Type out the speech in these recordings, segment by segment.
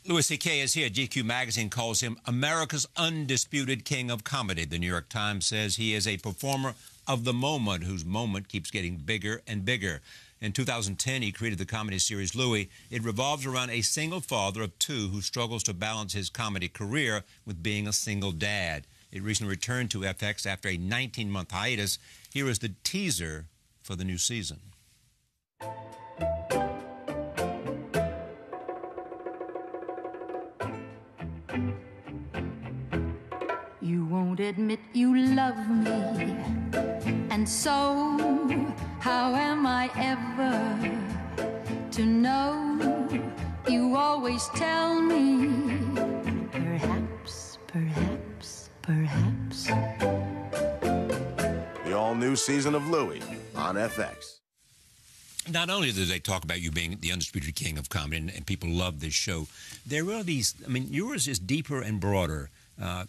Louis C.K. is here. GQ magazine calls him America's undisputed king of comedy. The New York Times says he is a performer of the moment whose moment keeps getting bigger and bigger. In 2010, he created the comedy series Louie. It revolves around a single father of two who struggles to balance his comedy career with being a single dad. It recently returned to FX after a 19-month hiatus. Here is the teaser for the new season. You won't admit you love me, and so how am I ever to know? You always tell me, perhaps, perhaps, perhaps. The all-new season of Louie on FX. Not only do they talk about you being the undisputed king of comedy, and people love this show, there are these, I mean, yours is deeper and broader.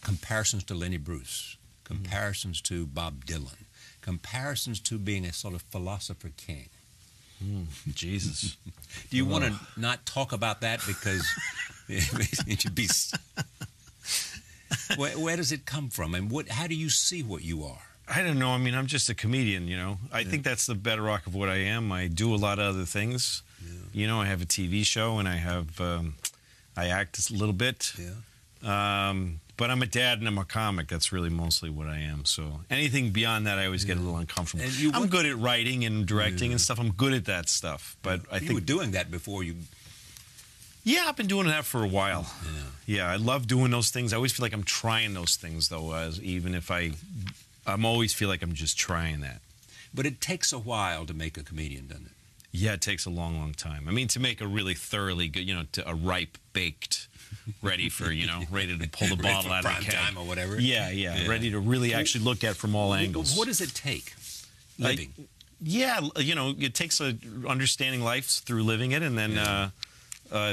Comparisons to Lenny Bruce, comparisons to Bob Dylan, comparisons to being a sort of philosopher king. Jesus. Do you want to not talk about that because it should be... Where does it come from, and how do you see what you are? I don't know. I mean, I'm just a comedian, you know. I think that's the bedrock of what I am. I do a lot of other things. Yeah. You know, I have a TV show, and I have, I act a little bit. Yeah. But I'm a dad and I'm a comic. That's really mostly what I am. So anything beyond that, I always get a little uncomfortable. I'm good at writing and directing and stuff. I'm good at that stuff. But I think you were doing that before you... Yeah, I've been doing that for a while. Yeah, I love doing those things. I always feel like I'm trying those things, though, even if I'm always feel like I'm just trying that. But it takes a while to make a comedian, doesn't it? Yeah, it takes a long, long time. I mean, to make a really thoroughly good, you know, a ripe, baked, ready for, you know, ready to pull the bottle out of the keg. Time or whatever. Yeah, ready to really actually look at from all angles. What does it take? Living. Yeah, you know, it takes understanding life through living it, and then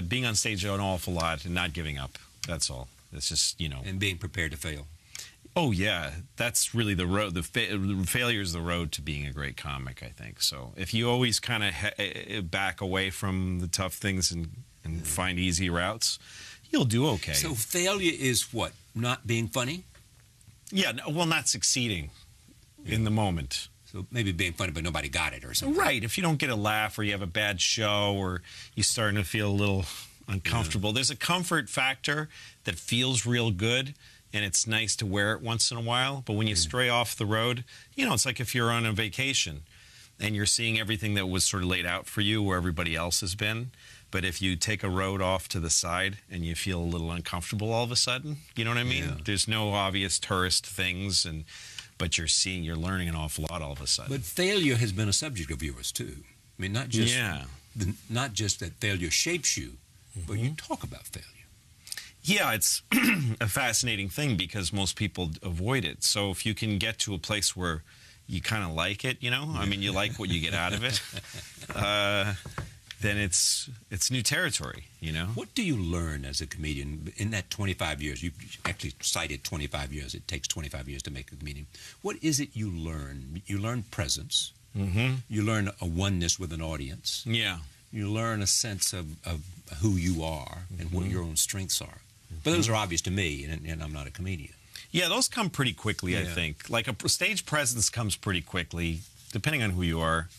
being on stage an awful lot and not giving up. That's all. It's just, you know. And being prepared to fail. Oh, yeah. That's really the road. Failure is the road to being a great comic, I think. So if you always kind of back away from the tough things and find easy routes, you'll do okay. So failure is what? Not being funny? Yeah, well, not succeeding in the moment. So maybe being funny, but nobody got it or something. Right. If you don't get a laugh, or you have a bad show, or you're starting to feel a little uncomfortable, there's a comfort factor that feels real good, and it's nice to wear it once in a while. But when you stray off the road, you know, it's like if you're on a vacation and you're seeing everything that was sort of laid out for you where everybody else has been. But if you take a road off to the side and you feel a little uncomfortable all of a sudden, you know what I mean? Yeah. There's no obvious tourist things, but you're learning an awful lot all of a sudden. But failure has been a subject of yours too. I mean, not just that failure shapes you, but you talk about failure. Yeah, it's a fascinating thing because most people avoid it. So if you can get to a place where you kind of like it, you know, I mean, you like what you get out of it, then it's new territory, you know. What do you learn as a comedian in that 25 years? You actually cited 25 years. It takes 25 years to make a comedian. What is it you learn? You learn presence. You learn a oneness with an audience. Yeah. You learn a sense of who you are and what your own strengths are. But those are obvious to me, and I'm not a comedian. Yeah, those come pretty quickly, I think. Like a stage presence comes pretty quickly, depending on who you are.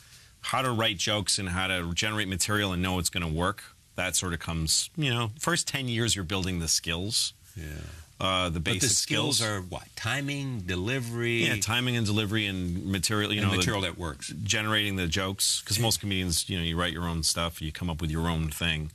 How to write jokes and how to generate material and know it's going to work, that sort of comes, you know, first 10 years you're building the skills. Yeah. The basic skills are what? Timing, delivery? Yeah, timing and delivery and material, you know. Material that works. Generating the jokes, because most comedians, you know, you write your own stuff, you come up with your own thing.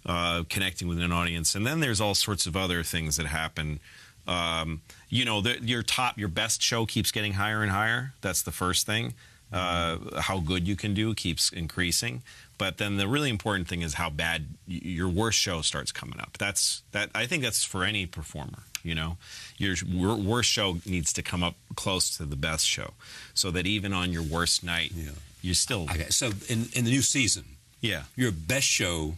Connecting with an audience, and then there's all sorts of other things that happen. You know, your best show keeps getting higher and higher. That's the first thing. How good you can do keeps increasing, but then the really important thing is how bad your worst show starts coming up. I think that's for any performer. You know, your worst show needs to come up close to the best show, so that even on your worst night, you're still. Okay, so in the new season, your best show.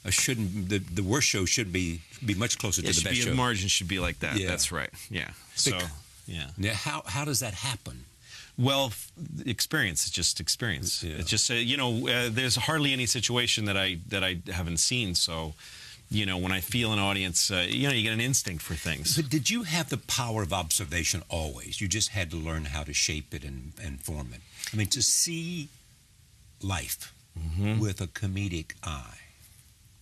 The worst show should be much closer to the best show. The margin should be like that. Yeah. That's right. Yeah. So, Now, how does that happen? Well, experience. It's just experience. Yeah. It's just you know, there's hardly any situation that I haven't seen. So, You know, when I feel an audience, you know, you get an instinct for things. But did you have the power of observation always? You just had to learn how to shape it and form it. I mean, to see life with a comedic eye.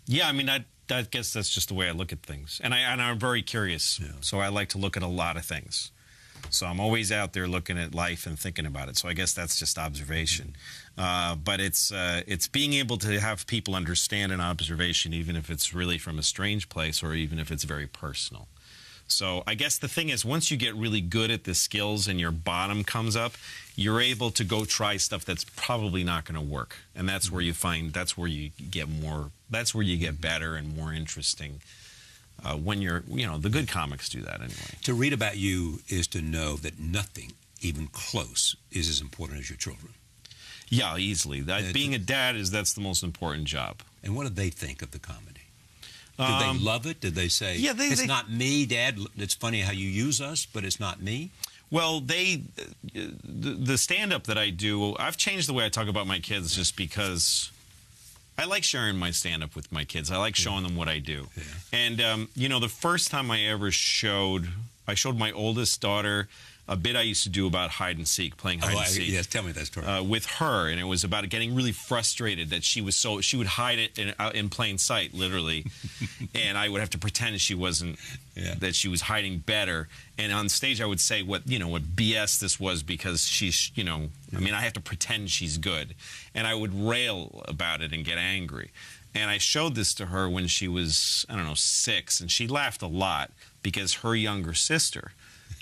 Yeah, I mean, I guess that's just the way I look at things. And I'm very curious, so I like to look at a lot of things. So I'm always out there looking at life and thinking about it. So I guess that's just observation. But it's being able to have people understand an observation, even if it's really from a strange place or even if it's very personal. So I guess the thing is, once you get really good at the skills and your bottom comes up, you're able to go try stuff that's probably not going to work. And that's where you find, that's where you get more, that's where you get better and more interesting. When you're, you know, the good comics do that anyway. To read about you is to know that nothing, even close, is as important as your children. Yeah, easily. Being a dad that's the most important job. And what do they think of the comedy? Did they love it? Did they say, yeah, it's not me, Dad, it's funny how you use us, but it's not me? Well, the stand-up that I do, I've changed the way I talk about my kids just because I like sharing my stand-up with my kids. I like showing them what I do. Yeah. And, you know, the first time I ever showed my oldest daughter a bit I used to do about hide and seek, playing hide and seek. Yes, tell me that story. With her, and it was about getting really frustrated that she would hide it in plain sight, literally, and I would have to pretend she wasn't, that she was hiding better. And on stage, I would say what BS this was because she's, you know, I mean, I have to pretend she's good, and I would rail about it and get angry. And I showed this to her when she was, I don't know, 6, and she laughed a lot because her younger sister.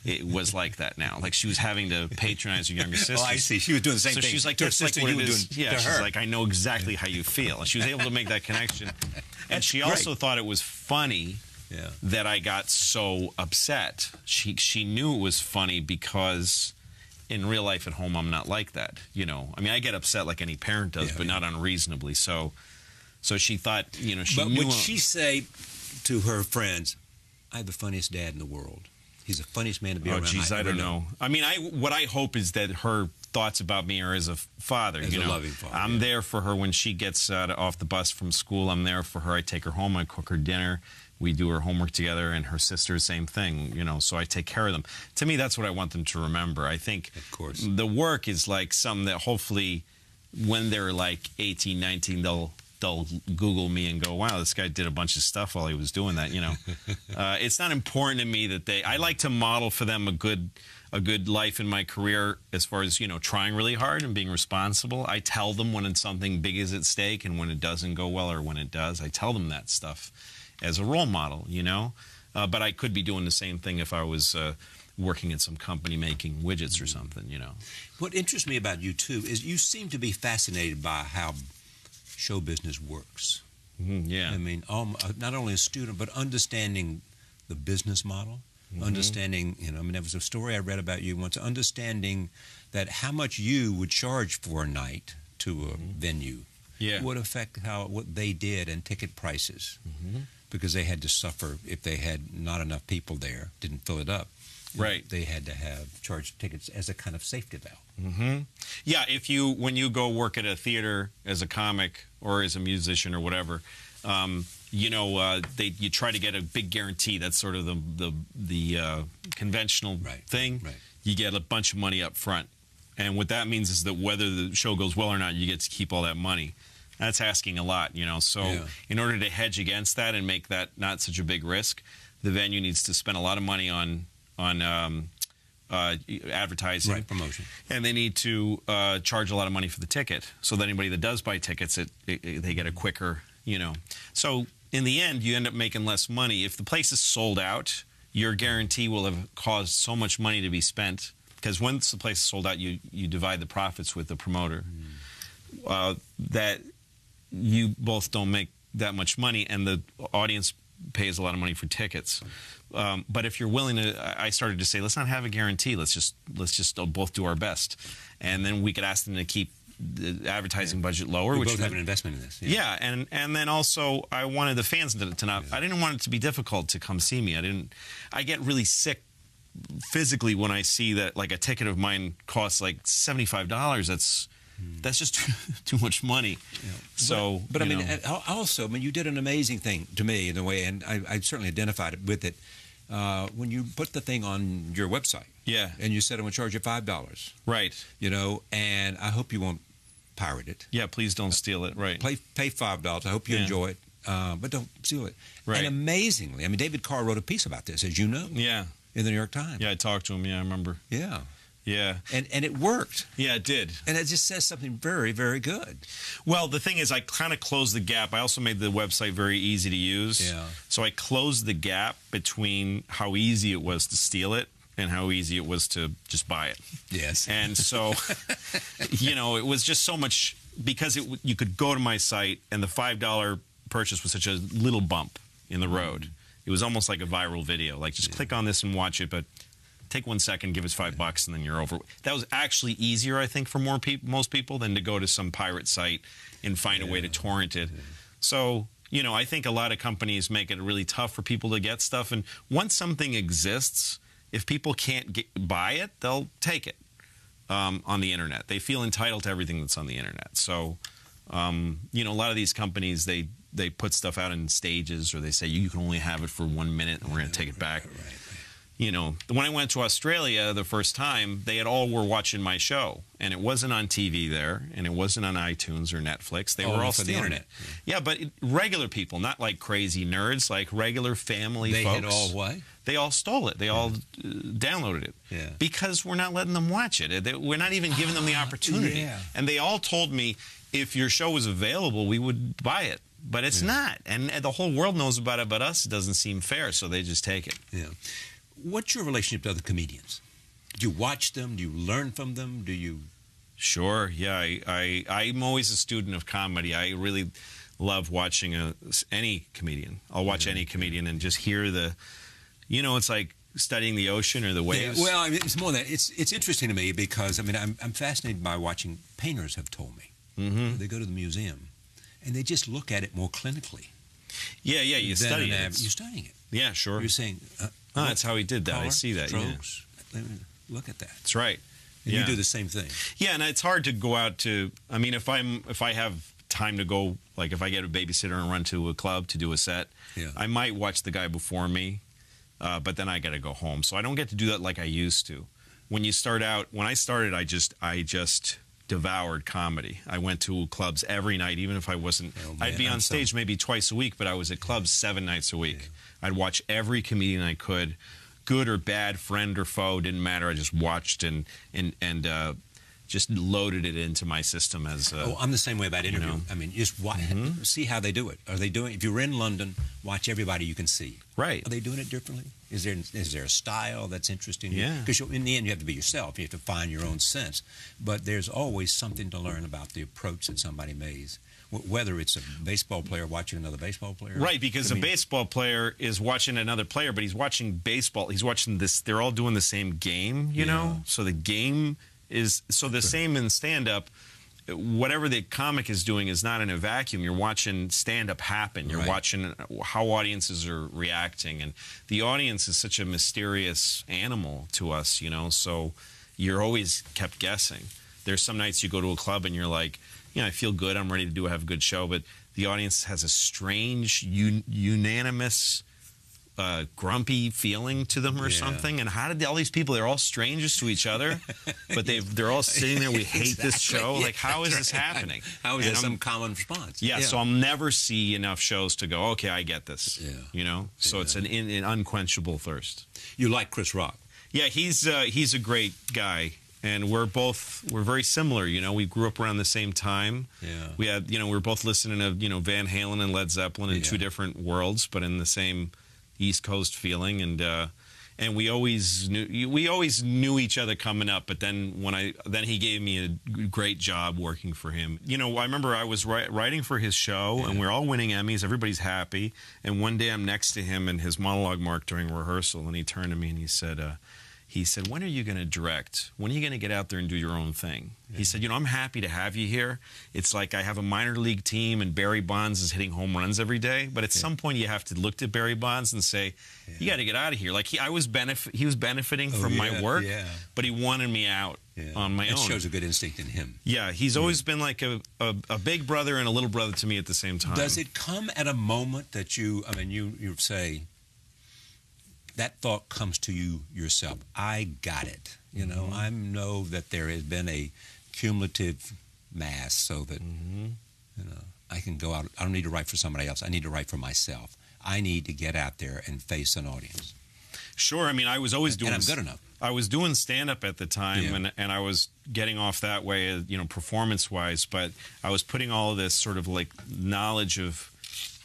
It was like that now. Like she was having to patronize her younger sister. Oh, I see. She was doing the same thing. So she's like, that's like what it is. Yeah, she's like, I know exactly how you feel. And she was able to make that connection. And she also thought it was funny that I got so upset. She knew it was funny because in real life at home, I'm not like that. You know, I mean, I get upset like any parent does, but not unreasonably. So she thought, you know, she knew. But would she say to her friends, I have the funniest dad in the world? He's the funniest man to be around. Oh, geez, I don't know. I mean, what I hope is that her thoughts about me are as a father. As a loving father. I'm there for her when she gets off the bus from school. I'm there for her. I take her home. I cook her dinner. We do her homework together, and her sister, same thing. You know, so I take care of them. To me, that's what I want them to remember. I think of course the work is like something that hopefully when they're like 18, 19, they'll Google me and go, wow, this guy did a bunch of stuff while he was doing that, you know. It's not important to me that I like to model for them a good life in my career as far as, you know, trying really hard and being responsible. I tell them when something big is at stake and when it doesn't go well or when it does. I tell them that stuff as a role model, you know. But I could be doing the same thing if I was working at some company making widgets or something, you know. What interests me about you, too, is you seem to be fascinated by how show business works. Yeah. I mean, not only a student, but understanding the business model, understanding, you know, I mean, there was a story I read about you once, understanding that how much you would charge for a night to a venue would affect what they did and ticket prices, because they had to suffer if they had not enough people there, didn't fill it up. Right. They had to have charged tickets as a kind of safety valve. Yeah, when you go work at a theater as a comic or as a musician or whatever, you know, you try to get a big guarantee. That's sort of the conventional thing. Right. You get a bunch of money up front, and what that means is that whether the show goes well or not, you get to keep all that money. That's asking a lot, you know. So in order to hedge against that and make that not such a big risk, the venue needs to spend a lot of money on advertising, promotion, and they need to charge a lot of money for the ticket, so that anybody that does buy tickets, they get a quicker, you know. So in the end, you end up making less money. If the place is sold out, your guarantee will have caused so much money to be spent, because once the place is sold out, you divide the profits with the promoter, that you both don't make that much money, and the audience pays a lot of money for tickets. But if you're willing to, I started to say, let's not have a guarantee. Let's just both do our best, and then we could ask them to keep the advertising budget lower. We which both have an investment in this. Yeah, and then also I wanted the fans to not. I didn't want it to be difficult to come see me. I get really sick physically when I see that like a ticket of mine costs like $75. That's just too much money. Yeah. So, but I mean, also, I mean, you did an amazing thing to me in a way, and I certainly identified it with it when you put the thing on your website. Yeah. And you said I'm going to charge you $5. Right. You know, and I hope you won't pirate it. Yeah, please don't steal it. Right. Pay $5. I hope you enjoy it, but don't steal it. Right. And amazingly, I mean, David Carr wrote a piece about this, as you know. Yeah. In the New York Times. Yeah, I talked to him. Yeah, I remember. Yeah. Yeah. And it worked. Yeah, it did. And it just says something very, very good. Well, the thing is, I kind of closed the gap. I also made the website very easy to use. Yeah. So I closed the gap between how easy it was to steal it and how easy it was to just buy it. Yes. And so, you know, it was just so much, because you could go to my site, and the $5 purchase was such a little bump in the road. It was almost like a viral video. Like, just click on this and watch it, but take 1 second, give us $5, and then you're over. That was actually easier, I think, for most people than to go to some pirate site and find a way to torrent it. So, you know, I think a lot of companies make it really tough for people to get stuff. And once something exists, if people can't buy it, they'll take it on the internet. They feel entitled to everything that's on the internet. So, you know, a lot of these companies, they put stuff out in stages, or they say you can only have it for 1 minute and we're going to take it back. Right. You know, when I went to Australia the first time, they were watching my show, and it wasn't on TV there, and it wasn't on iTunes or Netflix. They were all on the internet. Yeah, but regular people, not like crazy nerds, like regular family folks. They had all what? They all stole it. They all downloaded it. Yeah. Because we're not letting them watch it. We're not even giving them the opportunity. Yeah. And they all told me, if your show was available, we would buy it. But it's not. And the whole world knows about it, but us, it doesn't seem fair, so they just take it. Yeah. What's your relationship to other comedians? Do you watch them? Do you learn from them? Do you? Sure. Yeah. I'm always a student of comedy. I really love watching any comedian. I'll watch any comedian and just hear you know, it's like studying the ocean or the waves. Yeah, well, I mean, it's more than that. It's interesting to me because, I mean, I'm fascinated by watching painters, have told me. They go to the museum and they just look at it more clinically. Yeah, you study it. You're studying it. Yeah, sure. You're saying, that's how he did that. Color, I see that. strokes. Yeah. Look at that. That's right. And you do the same thing. Yeah, and it's hard to go out to. I mean, if I have time to go, like if I get a babysitter and run to a club to do a set, I might watch the guy before me, but then I got to go home. So I don't get to do that like I used to. When I started, I just devoured comedy. I went to clubs every night, even if I wasn't. I'd be on stage maybe twice a week, but I was at clubs 7 nights a week. Yeah. I'd watch every comedian I could, good or bad, friend or foe, didn't matter. I just watched and just loaded it into my system as. I'm the same way about interview. You know, I mean, just see how they do it. Are they doing? If you're in London, watch everybody you can see. Right. Are they doing it differently? Is there a style that's interesting? Yeah. Because in the end, you have to be yourself. You have to find your own sense. But there's always something to learn about the approach that somebody makes. Whether it's a baseball player watching another baseball player. Right, because a baseball player is watching another player, but he's watching baseball. He's watching this. They're all doing the same game, you know? So the game is the same in stand-up. Whatever the comic is doing is not in a vacuum. You're watching stand-up happen. You're watching how audiences are reacting. And the audience is such a mysterious animal to us, you know? So you're always kept guessing. There's some nights you go to a club and you're like, you know, I feel good. I'm ready to have a good show. But the audience has a strange, unanimous, grumpy feeling to them or something. And how did all these people, they're all strangers to each other, but they're all sitting there, we hate this show. Like, how is this happening? How is that some common response? Yeah, so I'll never see enough shows to go, okay, I get this. Yeah. You know? So it's an unquenchable thirst. You like Chris Rock? Yeah, he's a great guy. And we're very similar, you know. We grew up around the same time. Yeah. We had, you know, we were both listening to, you know, Van Halen and Led Zeppelin in two different worlds, but in the same East Coast feeling. And we always knew each other coming up. But then then he gave me a great job working for him. You know, I remember I was writing for his show, and we're all winning Emmys. Everybody's happy. And one day I'm next to him in his monologue mark during rehearsal, and he turned to me and he said, he said, when are you going to direct? When are you going to get out there and do your own thing? He said, I'm happy to have you here. It's like I have a minor league team and Barry Bonds is hitting home runs every day. But at some point you have to look at Barry Bonds and say, you got to get out of here. Like he was benefiting from my work, but he wanted me out on my own. It shows a good instinct in him. Yeah, he's always been like a big brother and a little brother to me at the same time. Does it come at a moment that you say, that thought comes to you yourself? I got it. I know that there has been a cumulative mass so that, I can go out. I don't need to write for somebody else. I need to write for myself. I need to get out there and face an audience. Sure. I mean, I was always doing... And I'm good enough. I was doing stand-up at the time, and I was getting off that way, performance-wise, but I was putting all of this sort of like knowledge of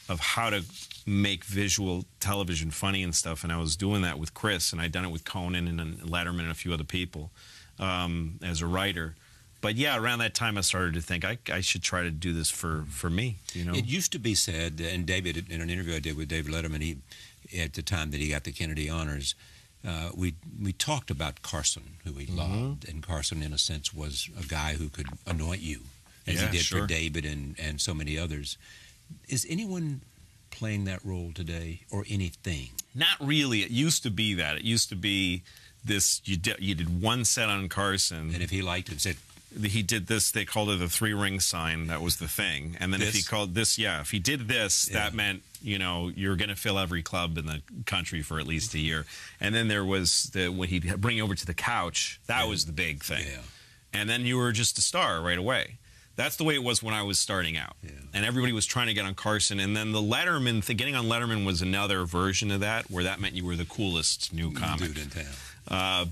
how to make visual television funny and stuff, and I was doing that with Chris, and I'd done it with Conan and Letterman and a few other people as a writer. But yeah, around that time I started to think I should try to do this for me. It used to be said, and David, in an interview I did with David Letterman, at the time that he got the Kennedy honors, we talked about Carson, who he loved, and Carson in a sense was a guy who could anoint you, as he did for David and so many others. Is anyone playing that role today, or anything? Not really. It used to be that. It used to be this, you did one set on Carson. And if he liked it, said... He did this, they called it the 3-ring sign. That was the thing. And then if he called this, if he did this, that meant, you're going to fill every club in the country for at least a year. And then there was when he'd bring you over to the couch, that was the big thing. Yeah. And then you were just a star right away. That's the way it was when I was starting out. Yeah. And everybody was trying to get on Carson. And then the Letterman, getting on Letterman was another version of that, where that meant you were the coolest new comic. Dude in town.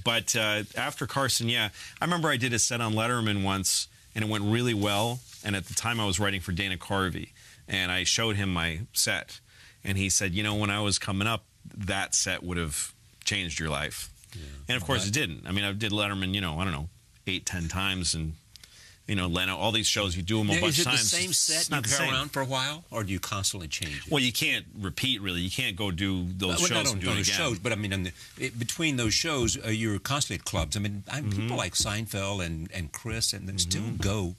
But after Carson, I remember I did a set on Letterman once, and it went really well. And at the time, I was writing for Dana Carvey, and I showed him my set. And he said, when I was coming up, that set would have changed your life. Yeah. And, of course, it didn't. I mean, I did Letterman, I don't know, 8, 10 times, and... Leno, all these shows, you do them a bunch of times. Is it the same set you carry around for a while, or do you constantly change it? Well, you can't repeat, really. You can't go do those shows and do it again. Shows, but I mean, between those shows, you're constantly at clubs. I mean, people like Seinfeld and Chris, and then still go,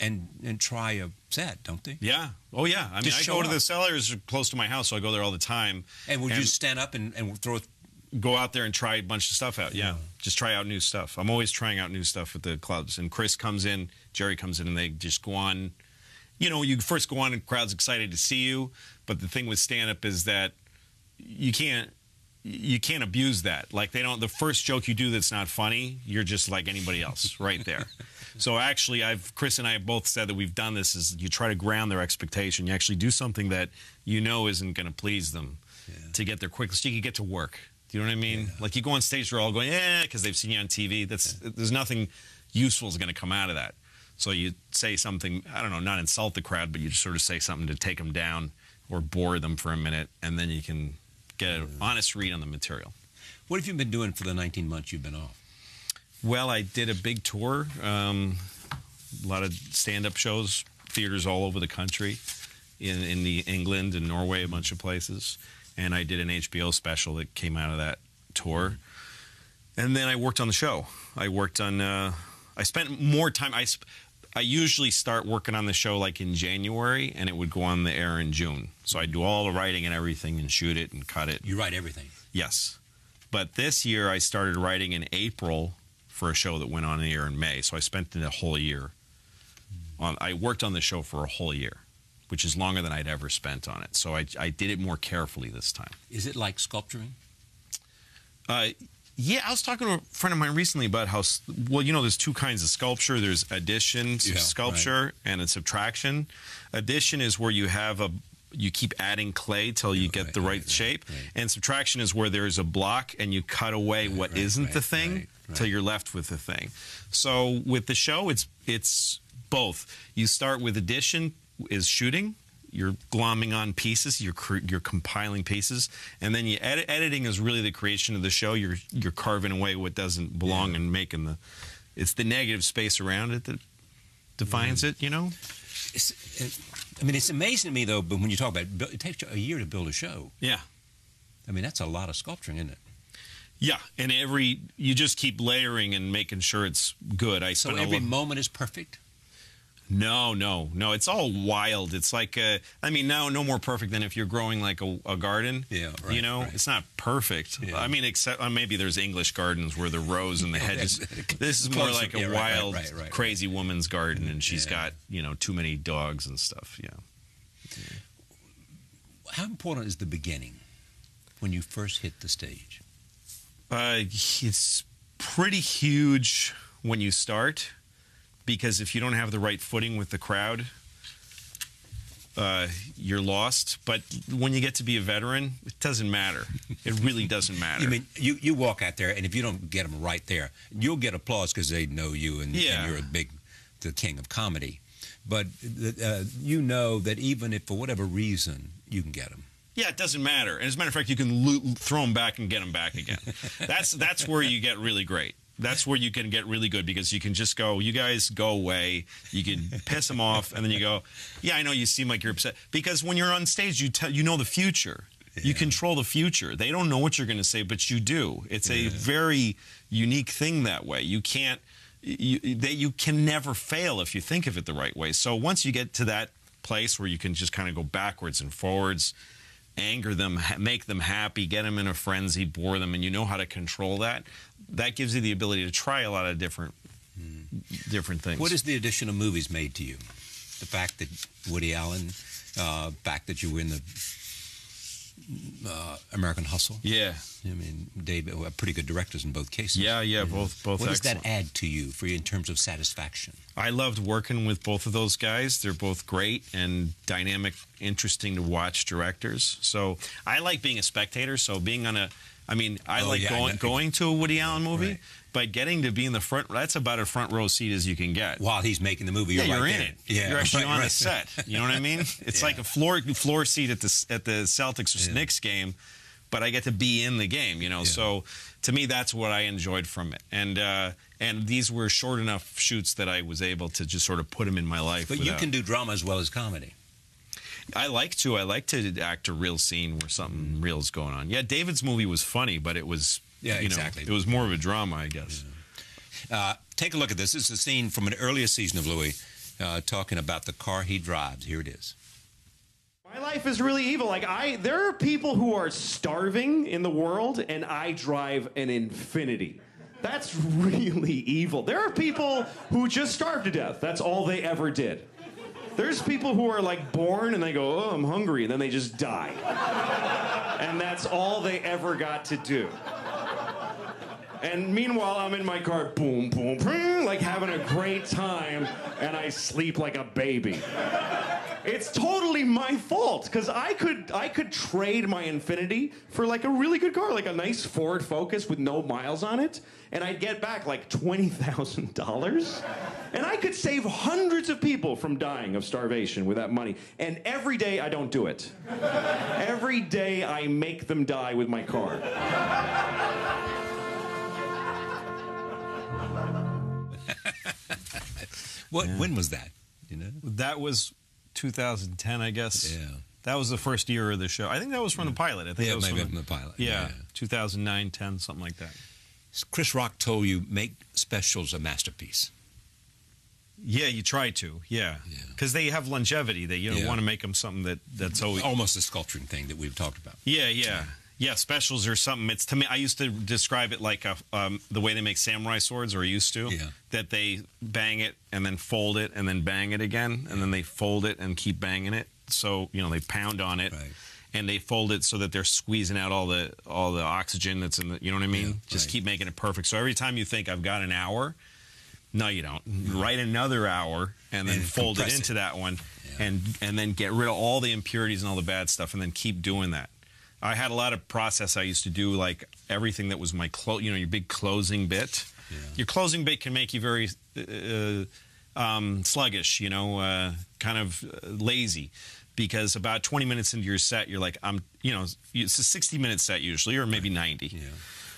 and try a set, don't they? Yeah. Oh, yeah. I mean, I go to the Cellars close to my house, so I go there all the time. And would you stand up and throw? Go out there and try a bunch of stuff out. Yeah. Just try out new stuff. I'm always trying out new stuff with the clubs. And Chris comes in, Jerry comes in, and they just go on. You first go on and crowd's excited to see you. But the thing with stand-up is that you can't abuse that. Like, the first joke you do that's not funny, you're just like anybody else right there. So actually, Chris and I have both said that we've done this, is you try to ground their expectation. You actually do something that isn't going to please them to get there quickly, so you can get to work. You know what I mean? Yeah. Like, you go on stage, they're all going, because they've seen you on TV. There's nothing useful is going to come out of that. So you say something, I don't know, not insult the crowd, but you just sort of say something to take them down or bore them for a minute, and then you can get an honest read on the material. What have you been doing for the 19 months you've been off? Well, I did a big tour, a lot of stand-up shows, theaters all over the country, in England and Norway, a bunch of places. And I did an HBO special that came out of that tour. And then I worked on the show. I worked on, I spent more time, I usually start working on the show like in January, and it would go on the air in June. So I do all the writing and everything and shoot it and cut it. You write everything? Yes. But this year I started writing in April for a show that went on the air in May. So I spent a whole year. I worked on the show for a whole year, which is longer than I'd ever spent on it. So I did it more carefully this time. Is it like sculpturing? Yeah, I was talking to a friend of mine recently about how, there's two kinds of sculpture. There's addition sculpture and a subtraction. Addition is where you keep adding clay till you get the right shape. Right. And subtraction is where there's a block and you cut away what isn't the thing till you're left with the thing. So with the show, it's both. You start with addition, is shooting. You're glomming on pieces. You're compiling pieces, and then editing is really the creation of the show. You're carving away what doesn't belong and making it's the negative space around it that defines it. It's amazing to me though. But when you talk about it takes you a year to build a show. Yeah, I mean that's a lot of sculpturing, isn't it? Yeah, and you just keep layering and making sure it's good. So every moment is perfect? No. It's all wild. It's like, I mean, now no more perfect than if you're growing like a garden. Yeah, right. You know, right. it's not perfect. Yeah. I mean, except maybe there's English gardens where the rows and the hedges. This is more like a wild, crazy woman's garden, and she's got, you know, too many dogs and stuff. Yeah. How important is the beginning when you first hit the stage? It's pretty huge when you start, because if you don't have the right footing with the crowd, you're lost. But when you get to be a veteran, it doesn't matter. It really doesn't matter. You mean you walk out there, and if you don't get them right there, you'll get applause because they know you, and you're the king of comedy. But you know that even if for whatever reason you can get them. Yeah, it doesn't matter. And as a matter of fact, you can throw them back and get them back again. That's where you get really great. That's where you can get really good, because you can just go, you guys go away. You can piss them off, and then you go, yeah, I know you seem like you're upset. Because when you're on stage, you know the future. Yeah. You control the future. They don't know what you're going to say, but you do. It's a very unique thing that way. You can't, you can never fail if you think of it the right way. So once you get to that place where you can just kind of go backwards and forwards, anger them, make them happy, get them in a frenzy, bore them, and you know how to control that. That gives you the ability to try a lot of different things. What has the addition of movies made to you? The fact that Woody Allen, fact that you were in the American Hustle. Yeah. I mean, Dave, pretty good directors in both cases. Yeah, both What does excellent. that add to you in terms of satisfaction? I loved working with both of those guys. They're both great and dynamic, interesting to watch directors. So I like being a spectator. So being on going to a Woody Allen movie, but getting to be in the front, that's about a front row seat as you can get. While he's making the movie, you're in there. it. Yeah, you're actually on the set. You know what I mean? It's like a floor seat at the Celtics or Knicks game, but I get to be in the game, you know. Yeah. So to me, that's what I enjoyed from it. And these were short enough shoots that I was able to just sort of put them in my life. But you can do drama as well as comedy. I like to act a real scene where something real is going on. Yeah, David's movie was funny, but it was exactly. It was more of a drama, I guess. Yeah. Take a look at this. This is a scene from an earlier season of Louie talking about the car he drives. Here it is. My life is really evil. There are people who are starving in the world, and I drive an Infiniti. That's really evil. There are people who just starve to death. That's all they ever did. There's people who are like born and they go, oh, I'm hungry, and then they just die. And that's all they ever got to do. And meanwhile, I'm in my car, boom, boom, boom, like having a great time, and I sleep like a baby. It's totally my fault, because I could trade my Infiniti for like a really good car, like a nice Ford Focus with no miles on it, and I'd get back like $20,000. And I could save hundreds of people from dying of starvation with that money. And every day I don't do it. Every day I make them die with my car. When was that? You know, that was 2010, I guess. Yeah, that was the first year of the show. I think that was from the pilot. I think that was maybe from the pilot. Yeah, 2009, 10, something like that. Chris Rock told you make specials a masterpiece. Yeah, you try to. Yeah, because they have longevity. They want to make them something that's always almost a sculpturing thing that we've talked about. Yeah, specials are something. It's to me. I used to describe it like the way they make samurai swords, or I used to. Yeah. That they bang it and then fold it and then bang it again, and then they fold it and keep banging it. So they pound on it, and they fold it so that they're squeezing out all the oxygen that's in the. You know what I mean? Just keep making it perfect. So every time you think I've got an hour, no, you don't. Write another hour and then fold it into that one, and then get rid of all the impurities and all the bad stuff, and then keep doing that. I had a lot of process I used to do, like everything that was my your big closing bit. Yeah. Your closing bit can make you very sluggish, kind of lazy, because about 20 minutes into your set, you're like, it's a 60-minute set usually, or maybe 90. Yeah.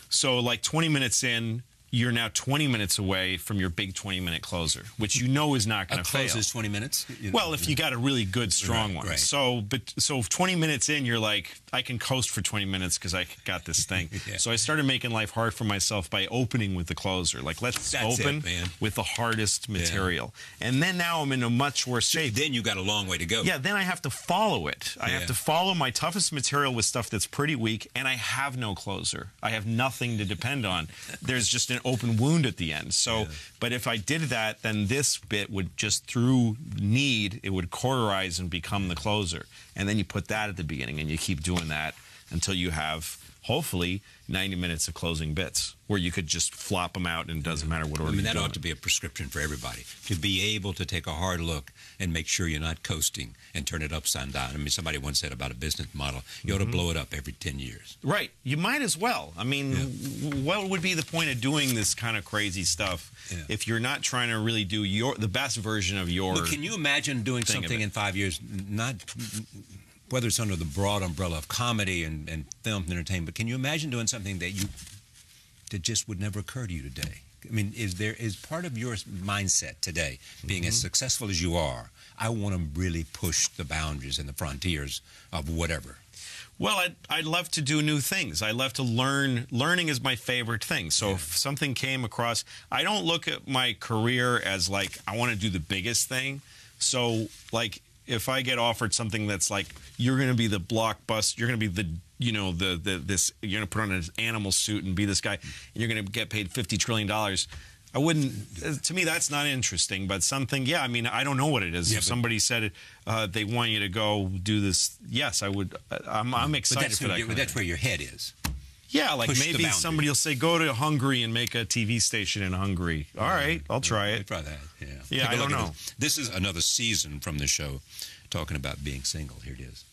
So like 20 minutes in, you're now 20 minutes away from your big 20-minute closer, which you know is not going to fail. A close is 20 minutes? Well, if you got a really good, strong one. Right. So 20 minutes in, you're like, I can coast for 20 minutes because I got this thing. Yeah. So I started making life hard for myself by opening with the closer. Like, let's open with the hardest material. Yeah. And then now I'm in a much worse shape. Then you got a long way to go. Yeah, then I have to follow it. I have to follow my toughest material with stuff that's pretty weak, and I have no closer. I have nothing to depend on. There's just an open wound at the end. So, but if I did that, then this bit would just, through need, it would cauterize and become the closer. And then you put that at the beginning, and you keep doing that until you have, hopefully, 90 minutes of closing bits where you could just flop them out and it doesn't matter what order you're doing. That ought to be a prescription for everybody, to be able to take a hard look and make sure you're not coasting and turn it upside down. I mean, somebody once said about a business model, you ought to blow it up every 10 years. Right. You might as well. I mean, what would be the point of doing this kind of crazy stuff if you're not trying to really do the best version of your Can you imagine doing something in 5 years, not whether it's under the broad umbrella of comedy and film and entertainment, but can you imagine doing something that just would never occur to you today? I mean, is part of your mindset today, being as successful as you are, I want to really push the boundaries and the frontiers of whatever? Well, I'd love to do new things. I love to learn. Learning is my favorite thing. So if something came across, I don't look at my career as like, I want to do the biggest thing. So, like, if I get offered something that's like, you're going to be the blockbuster, you're going to be the, you know, you're going to put on an animal suit and be this guy, and you're going to get paid $50 trillion. I wouldn't, to me, that's not interesting, but something, I mean, I don't know what it is. If somebody said they want you to go do this, yes, I would, I'm excited for that. But that's where your head is. Yeah, like maybe somebody will say, go to Hungary and make a TV station in Hungary. All right, I'll try it. Try that, Yeah, I don't know. This is another season from the show talking about being single. Here it is.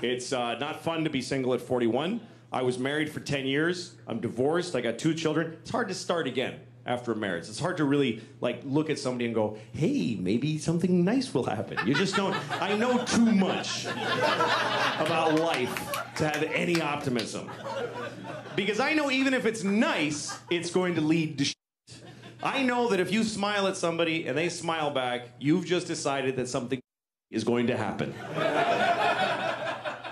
It's not fun to be single at 41. I was married for 10 years. I'm divorced. I got 2 children. It's hard to start again after a marriage. It's hard to really look at somebody and go, hey, maybe something nice will happen. You just don't. I know too much about life to have any optimism. Because I know even if it's nice, it's going to lead to shit. I know that if you smile at somebody and they smile back, you've just decided that something is going to happen.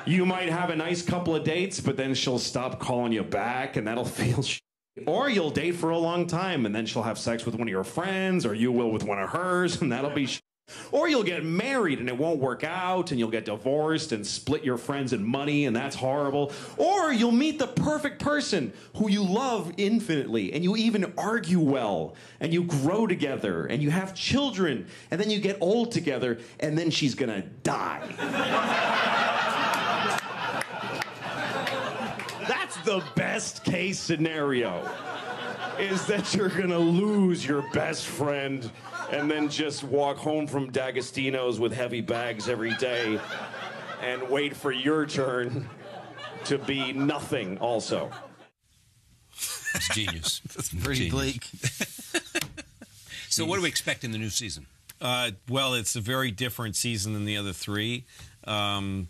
You might have a nice couple of dates, but then she'll stop calling you back, and that'll feel shit. Or you'll date for a long time, and then she'll have sex with one of your friends, or you will with one of hers, and that'll be shit. Or you'll get married, and it won't work out, and you'll get divorced and split your friends and money, and that's horrible. Or you'll meet the perfect person who you love infinitely, and you even argue well, and you grow together, and you have children, and then you get old together, and then she's gonna die. That's the best case scenario, is that you're gonna lose your best friend and then just walk home from D'Agostino's with heavy bags every day and wait for your turn to be nothing also. It's genius. That's pretty bleak. So what do we expect in the new season? Well, it's a very different season than the other 3.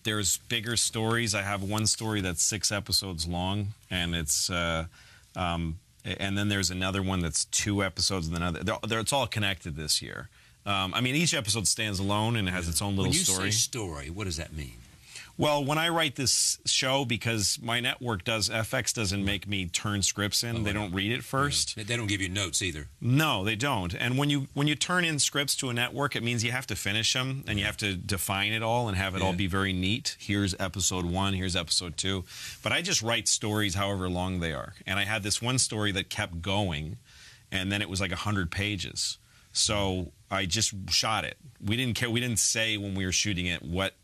There's bigger stories. I have one story that's 6 episodes long, and it's and then there's another one that's 2 episodes, and then it's all connected this year. I mean, each episode stands alone and it has its own little story. When you say story, what does that mean? Well, when I write this show, because my network FX doesn't make me turn scripts in. They don't read it first. Yeah. They don't give you notes either. No, they don't. And when you turn in scripts to a network, it means you have to finish them and you have to define it all and have it all be very neat. Here's episode 1, here's episode 2. But I just write stories however long they are. And I had this one story that kept going, and then it was like 100 pages. So I just shot it. We didn't care. We didn't say when we were shooting it what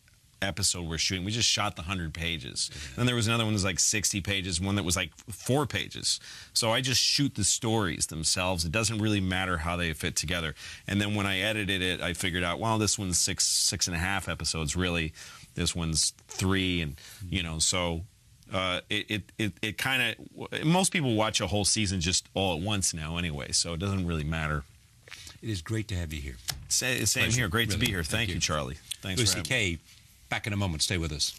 episode we're shooting. We just shot the 100 pages. Then there was another one that was like 60 pages, one that was like 4 pages. So I just shoot the stories themselves. It doesn't really matter how they fit together. And then when I edited it, I figured out, well, this one's 6.5 episodes really. This one's 3, and you know, so it kind of, most people watch a whole season just all at once now anyway, so it doesn't really matter. It is great to have you here. Same here. Great to be here. Thank you, Charlie. Thanks for having me. Back in a moment. Stay with us.